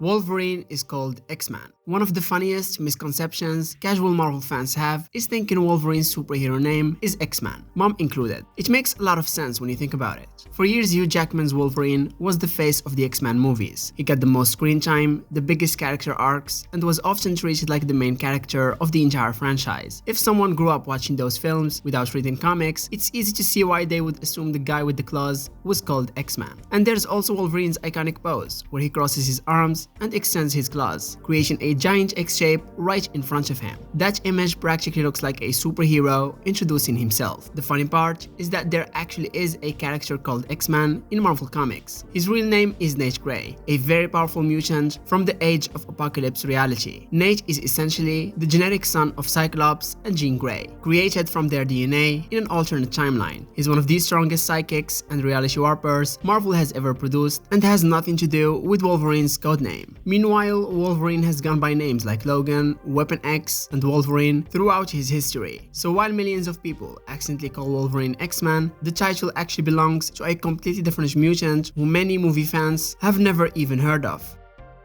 Wolverine is called X-Man. One of the funniest misconceptions casual Marvel fans have is thinking Wolverine's superhero name is X-Man, mom included. It makes a lot of sense when you think about it. For years, Hugh Jackman's Wolverine was the face of the X-Men movies. He got the most screen time, the biggest character arcs, and was often treated like the main character of the entire franchise. If someone grew up watching those films without reading comics, it's easy to see why they would assume the guy with the claws was called X-Man. And there's also Wolverine's iconic pose, where he crosses his arms and extends his claws, creating a giant X shape right in front of him. That image practically looks like a superhero introducing himself. The funny part is that there actually is a character called X-Man in Marvel Comics. His real name is Nate Grey, a very powerful mutant from the Age of Apocalypse reality. Nate is essentially the genetic son of Cyclops and Jean Grey, created from their DNA in an alternate timeline. He's one of the strongest psychics and reality warpers Marvel has ever produced and has nothing to do with Wolverine's codename. Meanwhile, Wolverine has gone by names like Logan, Weapon X, and Wolverine throughout his history. So while millions of people accidentally call Wolverine X-Man, the title actually belongs to a completely different mutant who many movie fans have never even heard of.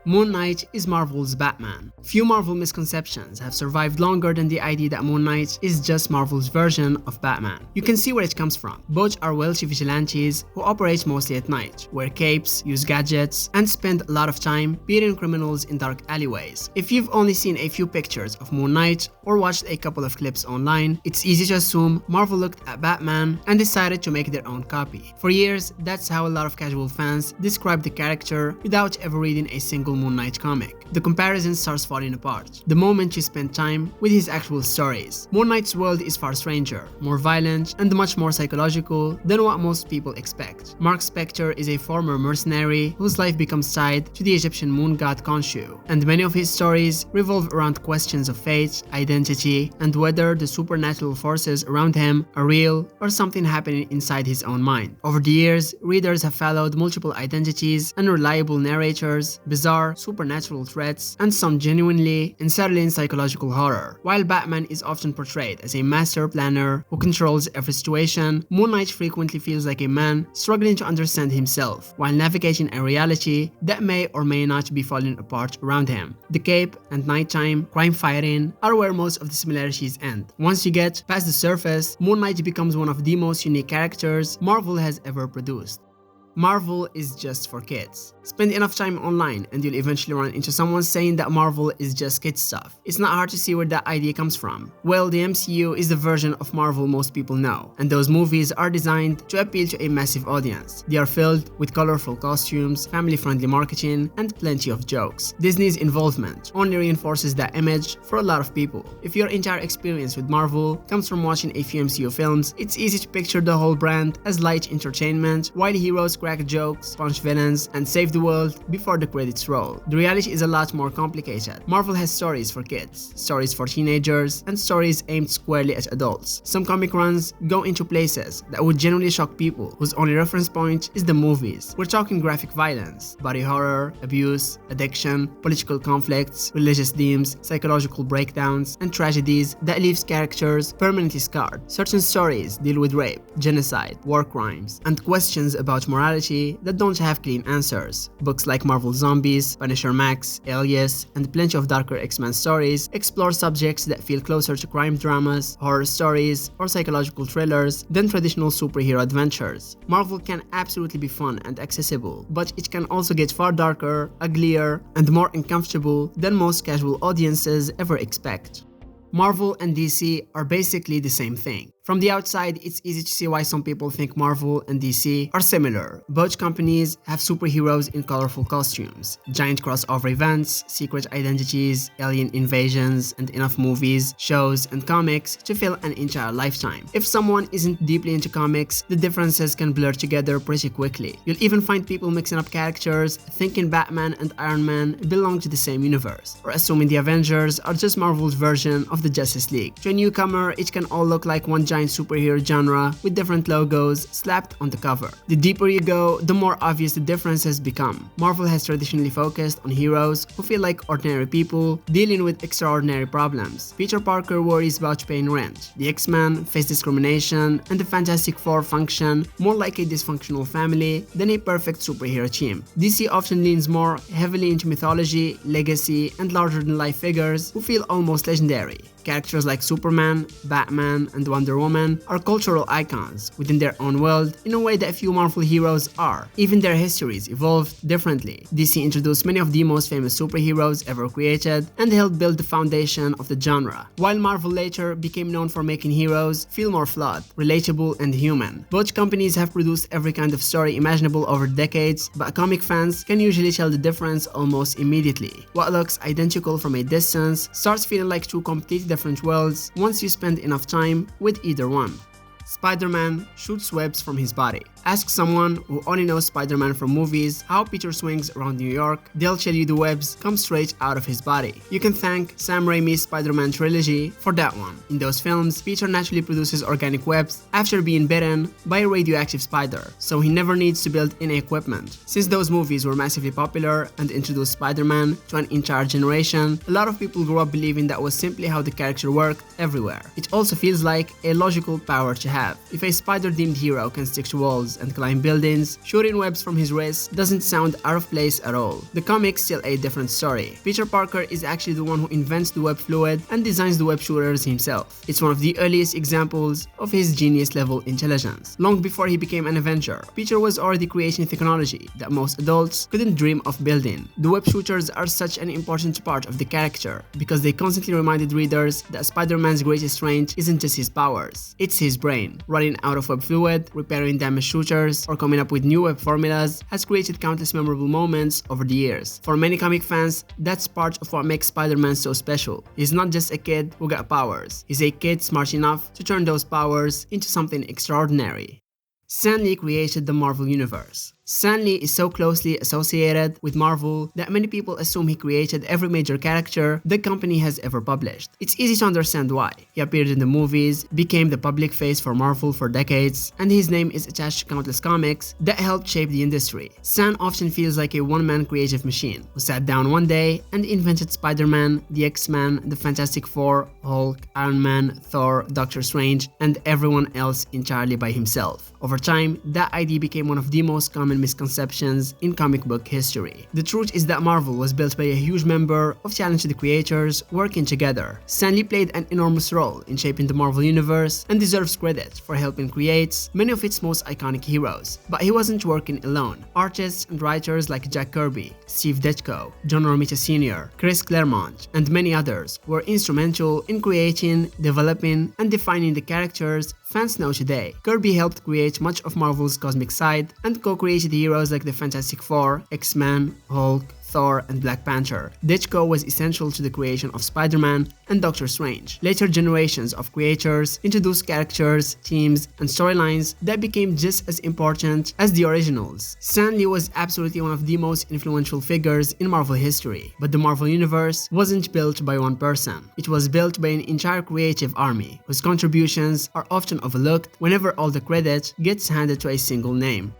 Moon Knight is Marvel's Batman. Few Marvel misconceptions have survived longer than the idea that Moon Knight is just Marvel's version of Batman. You can see where it comes from. Both are wealthy vigilantes who operate mostly at night, wear capes, use gadgets, and spend a lot of time beating criminals in dark alleyways. If you've only seen a few pictures of Moon Knight or watched a couple of clips online, it's easy to assume Marvel looked at Batman and decided to make their own copy. For years, that's how a lot of casual fans describe the character without ever reading a single Moon Knight comic. The comparison starts falling apart the moment you spend time with his actual stories. Moon Knight's world is far stranger, more violent, and much more psychological than what most people expect. Mark Spector is a former mercenary whose life becomes tied to the Egyptian moon god Khonshu, and many of his stories revolve around questions of fate, identity, and whether the supernatural forces around him are real or something happening inside his own mind. Over the years, readers have followed multiple identities, unreliable narrators, bizarre supernatural threats, and some genuinely unsettling psychological horror. While Batman is often portrayed as a master planner who controls every situation, Moon Knight frequently feels like a man struggling to understand himself while navigating a reality that may or may not be falling apart around him. The cape and nighttime crime fighting are where most of the similarities end. Once you get past the surface, Moon Knight becomes one of the most unique characters Marvel has ever produced. Marvel is just for kids. Spend enough time online and you'll eventually run into someone saying that Marvel is just kids stuff. It's not hard to see where that idea comes from. Well, the MCU is the version of Marvel most people know, and those movies are designed to appeal to a massive audience. They are filled with colorful costumes, family-friendly marketing, and plenty of jokes. Disney's involvement only reinforces that image for a lot of people. If your entire experience with Marvel comes from watching a few MCU films, it's easy to picture the whole brand as light entertainment, while heroes crack jokes, punch villains, and save the world before the credits roll. The reality is a lot more complicated. Marvel has stories for kids, stories for teenagers, and stories aimed squarely at adults. Some comic runs go into places that would genuinely shock people whose only reference point is the movies. We're talking graphic violence, body horror, abuse, addiction, political conflicts, religious themes, psychological breakdowns, and tragedies that leaves characters permanently scarred. Certain stories deal with rape, genocide, war crimes, and questions about morality that don't have clean answers. Books like Marvel Zombies, Punisher Max, Alias, and plenty of darker X-Men stories explore subjects that feel closer to crime dramas, horror stories, or psychological thrillers than traditional superhero adventures. Marvel can absolutely be fun and accessible, but it can also get far darker, uglier, and more uncomfortable than most casual audiences ever expect. Marvel and DC are basically the same thing. From the outside, it's easy to see why some people think Marvel and DC are similar. Both companies have superheroes in colorful costumes, giant crossover events, secret identities, alien invasions, and enough movies, shows, and comics to fill an entire lifetime. If someone isn't deeply into comics, the differences can blur together pretty quickly. You'll even find people mixing up characters, thinking Batman and Iron Man belong to the same universe, or assuming the Avengers are just Marvel's version of the Justice League. To a newcomer, it can all look like one giant superhero genre with different logos slapped on the cover. The deeper you go, the more obvious the difference has become. Marvel has traditionally focused on heroes who feel like ordinary people dealing with extraordinary problems. Peter Parker worries about paying rent. The X-Men face discrimination, and the Fantastic Four function more like a dysfunctional family than a perfect superhero team. DC often leans more heavily into mythology, legacy, and larger-than-life figures who feel almost legendary. Characters like Superman, Batman, and Wonder Woman are cultural icons within their own world in a way that few Marvel heroes are. Even their histories evolved differently. DC introduced many of the most famous superheroes ever created and helped build the foundation of the genre, while Marvel later became known for making heroes feel more flawed, relatable, and human. Both companies have produced every kind of story imaginable over decades, but comic fans can usually tell the difference almost immediately. What looks identical from a distance starts feeling like two completely different worlds once you spend enough time with either one. Spider-Man shoots webs from his body. Ask someone who only knows Spider-Man from movies how Peter swings around New York, they'll tell you the webs come straight out of his body. You can thank Sam Raimi's Spider-Man trilogy for that one. In those films, Peter naturally produces organic webs after being bitten by a radioactive spider, so he never needs to build any equipment. Since those movies were massively popular and introduced Spider-Man to an entire generation, a lot of people grew up believing that was simply how the character worked everywhere. It also feels like a logical power to have. If a spider-themed hero can stick to walls and climb buildings, shooting webs from his wrist doesn't sound out of place at all. The comics tell a different story. Peter Parker is actually the one who invents the web fluid and designs the web shooters himself. It's one of the earliest examples of his genius-level intelligence. Long before he became an Avenger, Peter was already creating technology that most adults couldn't dream of building. The web shooters are such an important part of the character because they constantly reminded readers that Spider-Man's greatest strength isn't just his powers, it's his brain. Running out of web fluid, repairing damaged shooters, or coming up with new web formulas has created countless memorable moments over the years. For many comic fans, that's part of what makes Spider-Man so special. He's not just a kid who got powers, he's a kid smart enough to turn those powers into something extraordinary. Stan Lee created the Marvel Universe. Stan Lee is so closely associated with Marvel that many people assume he created every major character the company has ever published. It's easy to understand why. He appeared in the movies, became the public face for Marvel for decades, and his name is attached to countless comics that helped shape the industry. Stan often feels like a one-man creative machine who sat down one day and invented Spider-Man, the X-Men, the Fantastic Four, Hulk, Iron Man, Thor, Doctor Strange, and everyone else entirely by himself. Over time, that idea became one of the most common misconceptions in comic book history. The truth is that Marvel was built by a huge number of talented creators working together. Stan Lee played an enormous role in shaping the Marvel Universe and deserves credit for helping create many of its most iconic heroes. But he wasn't working alone. Artists and writers like Jack Kirby, Steve Ditko, John Romita Sr., Chris Claremont, and many others were instrumental in creating, developing, and defining the characters fans know today. Kirby helped create much of Marvel's cosmic side and co-created heroes like the Fantastic Four, X-Men, Hulk, Thor, and Black Panther. Ditko was essential to the creation of Spider-Man and Doctor Strange. Later generations of creators introduced characters, teams, and storylines that became just as important as the originals. Stan Lee was absolutely one of the most influential figures in Marvel history, but the Marvel Universe wasn't built by one person. It was built by an entire creative army, whose contributions are often overlooked whenever all the credit gets handed to a single name.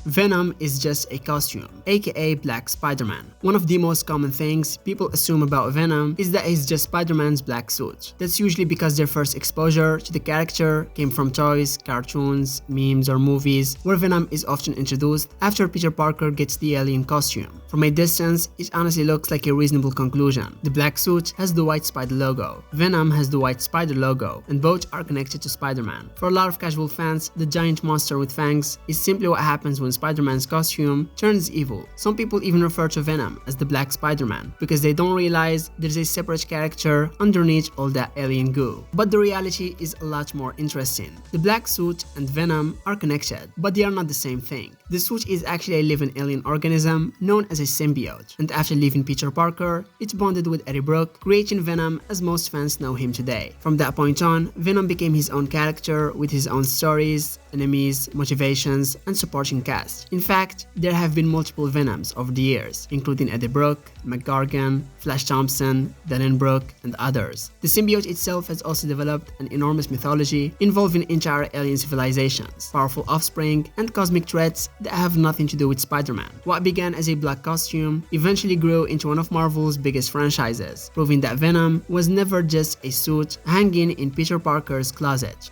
Venom is just a costume, aka Black Spider-Man. One of the most common things people assume about Venom is that he's just Spider-Man's black suit. That's usually because their first exposure to the character came from toys, cartoons, memes, or movies, where Venom is often introduced after Peter Parker gets the alien costume. From a distance, it honestly looks like a reasonable conclusion. The black suit has the white spider logo, Venom has the white spider logo, and both are connected to Spider-Man. For a lot of casual fans, the giant monster with fangs is simply what happens when Spider-Man's costume turns evil. Some people even refer to Venom as the Black Spider-Man because they don't realize there's a separate character underneath all that alien goo. But the reality is a lot more interesting. The black suit and Venom are connected, but they are not the same thing. The suit is actually a living alien organism known as a symbiote, and after leaving Peter Parker, it bonded with Eddie Brock, creating Venom as most fans know him today. From that point on, Venom became his own character with his own stories, enemies, motivations, and supporting cast. In fact, there have been multiple Venoms over the years, including Eddie Brock, McGargan, Flash Thompson, Dylan Brooke, and others. The symbiote itself has also developed an enormous mythology involving entire alien civilizations, powerful offspring, and cosmic threats that have nothing to do with Spider-Man. What began as a black costume eventually grew into one of Marvel's biggest franchises, proving that Venom was never just a suit hanging in Peter Parker's closet.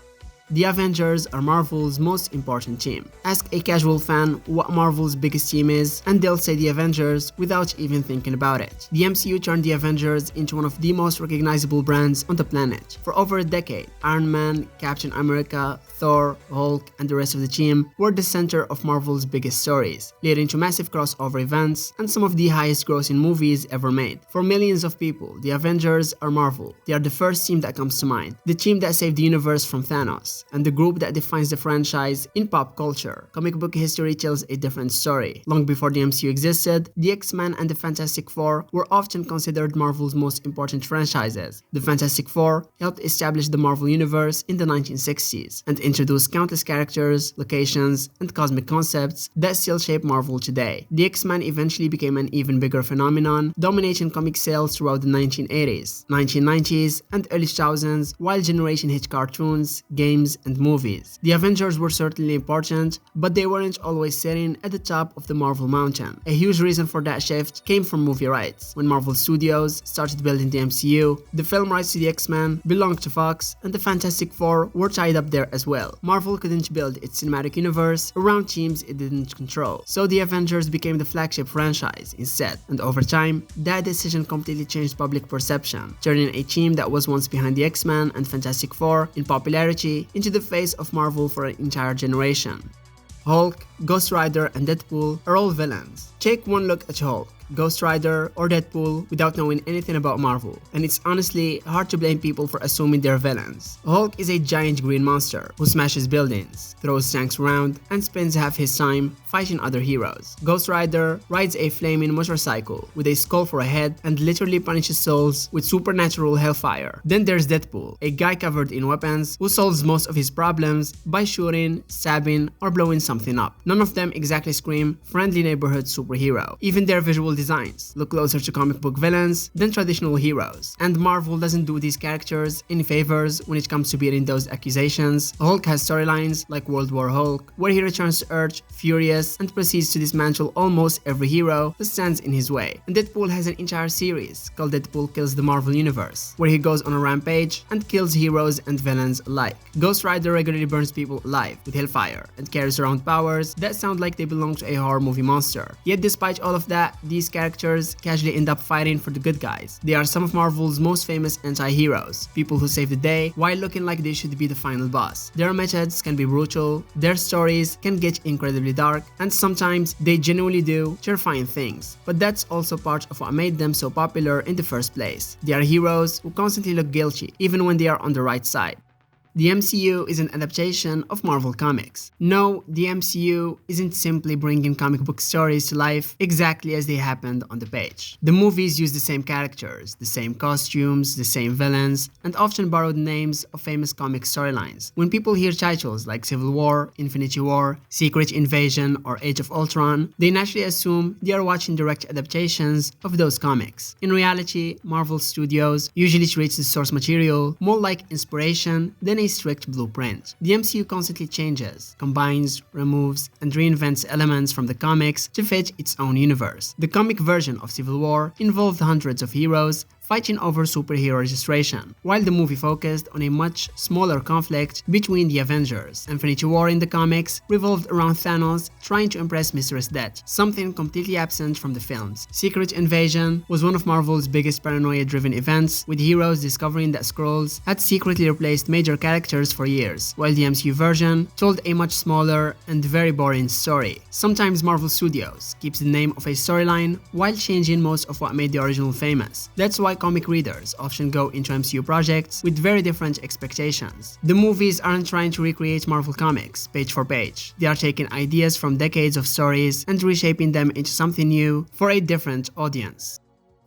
The Avengers are Marvel's most important team. Ask a casual fan what Marvel's biggest team is, and they'll say the Avengers without even thinking about it. The MCU turned the Avengers into one of the most recognizable brands on the planet. For over a decade, Iron Man, Captain America, Thor, Hulk, and the rest of the team were the center of Marvel's biggest stories, leading to massive crossover events and some of the highest grossing movies ever made. For millions of people, the Avengers are Marvel. They are the first team that comes to mind, the team that saved the universe from Thanos, and the group that defines the franchise in pop culture. Comic book history tells a different story. Long before the MCU existed, the X-Men and the Fantastic Four were often considered Marvel's most important franchises. The Fantastic Four helped establish the Marvel Universe in the 1960s and introduced countless characters, locations, and cosmic concepts that still shape Marvel today. The X-Men eventually became an even bigger phenomenon, dominating comic sales throughout the 1980s, 1990s, and early 2000s, while generation hit cartoons, games, and movies. The Avengers were certainly important, but they weren't always sitting at the top of the Marvel mountain. A huge reason for that shift came from movie rights. When Marvel Studios started building the MCU, the film rights to the X-Men belonged to Fox, and the Fantastic Four were tied up there as well. Marvel couldn't build its cinematic universe around teams it didn't control, so the Avengers became the flagship franchise instead, and over time, that decision completely changed public perception, turning a team that was once behind the X-Men and Fantastic Four in popularity into the face of Marvel for an entire generation. Hulk, Ghost Rider, and Deadpool are all villains. Take one look at Hulk, Ghost Rider, or Deadpool without knowing anything about Marvel, and it's honestly hard to blame people for assuming they're villains. Hulk is a giant green monster who smashes buildings, throws tanks around, and spends half his time fighting other heroes. Ghost Rider rides a flaming motorcycle with a skull for a head and literally punishes souls with supernatural hellfire. Then there's Deadpool, a guy covered in weapons who solves most of his problems by shooting, stabbing, or blowing something up. None of them exactly scream friendly neighborhood superhero. Even their visual designs look closer to comic book villains than traditional heroes. And Marvel doesn't do these characters any favors when it comes to beating those accusations. Hulk has storylines like World War Hulk, where he returns to Earth furious and proceeds to dismantle almost every hero who stands in his way. And Deadpool has an entire series called Deadpool Kills the Marvel Universe, where he goes on a rampage and kills heroes and villains alike. Ghost Rider regularly burns people alive with hellfire and carries around powers that sound like they belong to a horror movie monster. Yet despite all of that, these characters casually end up fighting for the good guys. They are some of Marvel's most famous anti-heroes, people who save the day while looking like they should be the final boss. Their methods can be brutal, their stories can get incredibly dark, and sometimes they genuinely do terrifying things. But that's also part of what made them so popular in the first place. They are heroes who constantly look guilty, even when they are on the right side. The MCU is an adaptation of Marvel Comics. No, the MCU isn't simply bringing comic book stories to life exactly as they happened on the page. The movies use the same characters, the same costumes, the same villains, and often borrowed names of famous comic storylines. When people hear titles like Civil War, Infinity War, Secret Invasion, or Age of Ultron, they naturally assume they are watching direct adaptations of those comics. In reality, Marvel Studios usually treats the source material more like inspiration than a strict blueprint. The MCU constantly changes, combines, removes, and reinvents elements from the comics to fit its own universe. The comic version of Civil War involved hundreds of heroes fighting over superhero registration, while the movie focused on a much smaller conflict between the Avengers. Infinity War in the comics revolved around Thanos trying to impress Mr. Death, something completely absent from the films. Secret Invasion was one of Marvel's biggest paranoia-driven events, with heroes discovering that Skrulls had secretly replaced major characters for years, while the MCU version told a much smaller and very boring story. Sometimes Marvel Studios keeps the name of a storyline while changing most of what made the original famous. That's why why comic readers often go into MCU projects with very different expectations. The movies aren't trying to recreate Marvel comics page for page. They are taking ideas from decades of stories and reshaping them into something new for a different audience.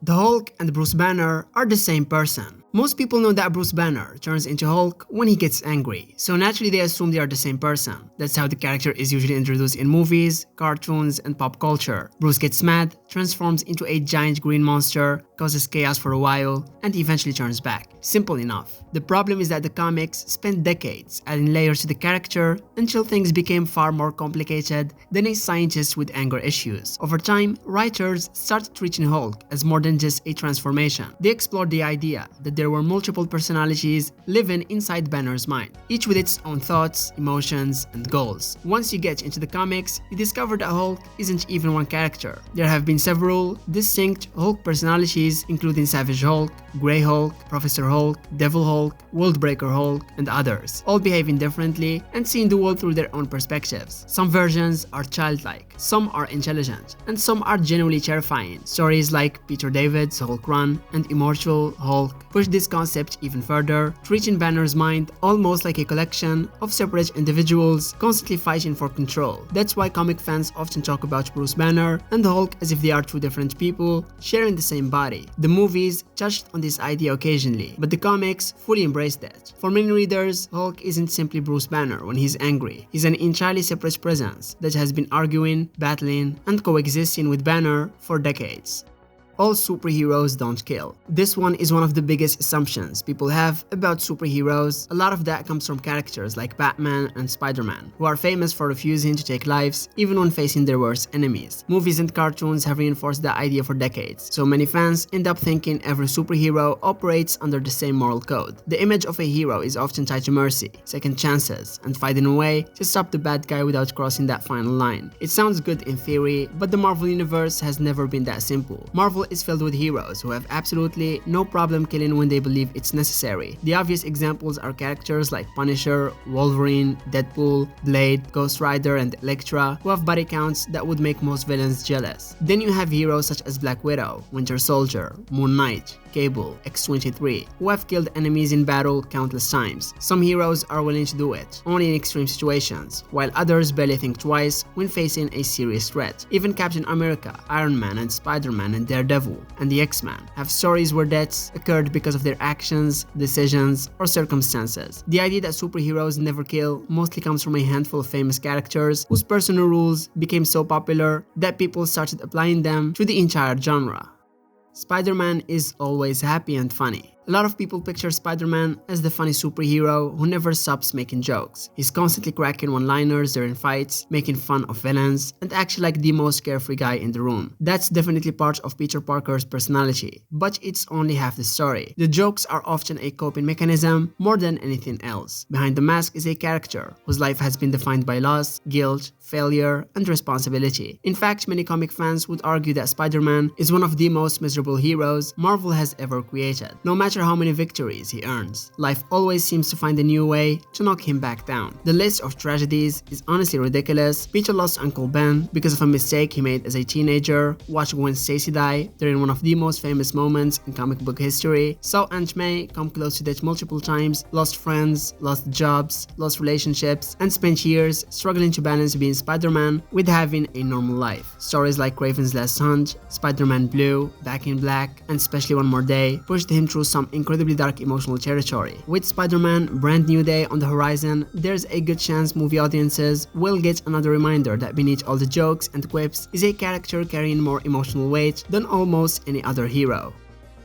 The Hulk and Bruce Banner are the same person. Most people know that Bruce Banner turns into Hulk when he gets angry, so naturally they assume they are the same person. That's how the character is usually introduced in movies, cartoons, and pop culture. Bruce gets mad, transforms into a giant green monster, causes chaos for a while, and eventually turns back. Simple enough. The problem is that the comics spent decades adding layers to the character until things became far more complicated than a scientist with anger issues. Over time, writers started treating Hulk as more than just a transformation. They explored the idea that there were multiple personalities living inside Banner's mind, each with its own thoughts, emotions, and goals. Once you get into the comics, you discover that Hulk isn't even one character. There have been several distinct Hulk personalities, including Savage Hulk, Grey Hulk, Professor Hulk, Devil Hulk, Worldbreaker Hulk, and others, all behaving differently and seeing the world through their own perspectives. Some versions are childlike, some are intelligent, and some are genuinely terrifying. Stories like Peter David's Hulk Run and Immortal Hulk push this concept even further, treating Banner's mind almost like a collection of separate individuals constantly fighting for control. That's why comic fans often talk about Bruce Banner and the Hulk as if they are two different people sharing the same body. The movies touched on this idea occasionally, but the comics fully embraced it. For many readers, Hulk isn't simply Bruce Banner when he's angry. He's an entirely separate presence that has been arguing, battling, and coexisting with Banner for decades. All superheroes don't kill. This one is one of the biggest assumptions people have about superheroes. A lot of that comes from characters like Batman and Spider-Man, who are famous for refusing to take lives even when facing their worst enemies. Movies and cartoons have reinforced that idea for decades, so many fans end up thinking every superhero operates under the same moral code. The image of a hero is often tied to mercy, second chances, and finding a way to stop the bad guy without crossing that final line. It sounds good in theory, but the Marvel universe has never been that simple. Marvel is filled with heroes who have absolutely no problem killing when they believe it's necessary. The obvious examples are characters like Punisher, Wolverine, Deadpool, Blade, Ghost Rider, and Elektra, who have body counts that would make most villains jealous. Then you have heroes such as Black Widow, Winter Soldier, Moon Knight, Cable, X-23, who have killed enemies in battle countless times. Some heroes are willing to do it, only in extreme situations, while others barely think twice when facing a serious threat. Even Captain America, Iron Man, and Spider-Man and Daredevil, and the X-Men have stories where deaths occurred because of their actions, decisions, or circumstances. The idea that superheroes never kill mostly comes from a handful of famous characters whose personal rules became so popular that people started applying them to the entire genre. Spider-Man is always happy and funny. A lot of people picture Spider-Man as the funny superhero who never stops making jokes. He's constantly cracking one-liners during fights, making fun of villains, and acting like the most carefree guy in the room. That's definitely part of Peter Parker's personality, but it's only half the story. The jokes are often a coping mechanism more than anything else. Behind the mask is a character whose life has been defined by loss, guilt, failure, and responsibility. In fact, many comic fans would argue that Spider-Man is one of the most miserable heroes Marvel has ever created. No matter how many victories he earns, life always seems to find a new way to knock him back down. The list of tragedies is honestly ridiculous. Peter lost Uncle Ben because of a mistake he made as a teenager, watched Gwen Stacy die during one of the most famous moments in comic book history, saw Aunt May come close to death multiple times, lost friends, lost jobs, lost relationships, and spent years struggling to balance being Spider-Man with having a normal life. Stories like Kraven's Last Hunt, Spider-Man Blue, Back in Black, and Especially One More Day pushed him through some incredibly dark emotional territory. With Spider-Man Brand New Day on the horizon, there's a good chance movie audiences will get another reminder that beneath all the jokes and quips is a character carrying more emotional weight than almost any other hero.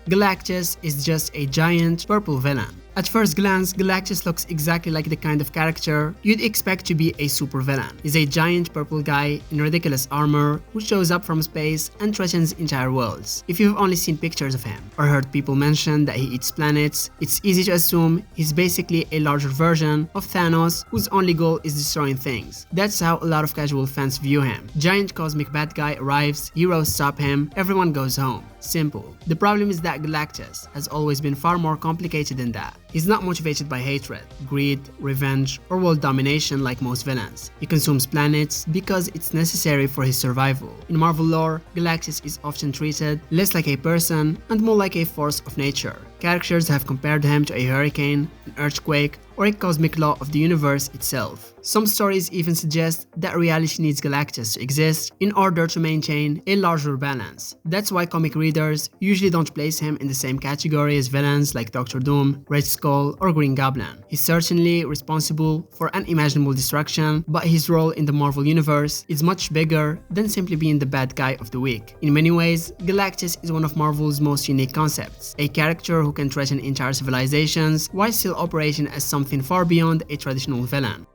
Galactus is just a giant purple villain. At first glance, Galactus looks exactly like the kind of character you'd expect to be a supervillain. He's a giant purple guy in ridiculous armor who shows up from space and threatens entire worlds. If you've only seen pictures of him or heard people mention that he eats planets, it's easy to assume he's basically a larger version of Thanos whose only goal is destroying things. That's how a lot of casual fans view him. Giant cosmic bad guy arrives, heroes stop him, everyone goes home. simple. The problem is that Galactus has always been far more complicated than that. He's not motivated by hatred, greed, revenge, or world domination like most villains. He consumes planets because it's necessary for his survival. In Marvel lore, Galactus is often treated less like a person and more like a force of nature. Characters have compared him to a hurricane, an earthquake, or a cosmic law of the universe itself. Some stories even suggest that reality needs Galactus to exist in order to maintain a larger balance. That's why comic readers usually don't place him in the same category as villains like Doctor Doom, Red Skull, or Green Goblin. He's certainly responsible for unimaginable destruction, but his role in the Marvel universe is much bigger than simply being the bad guy of the week. In many ways, Galactus is one of Marvel's most unique concepts, a character who can threaten entire civilizations while still operating as something far beyond a traditional villain.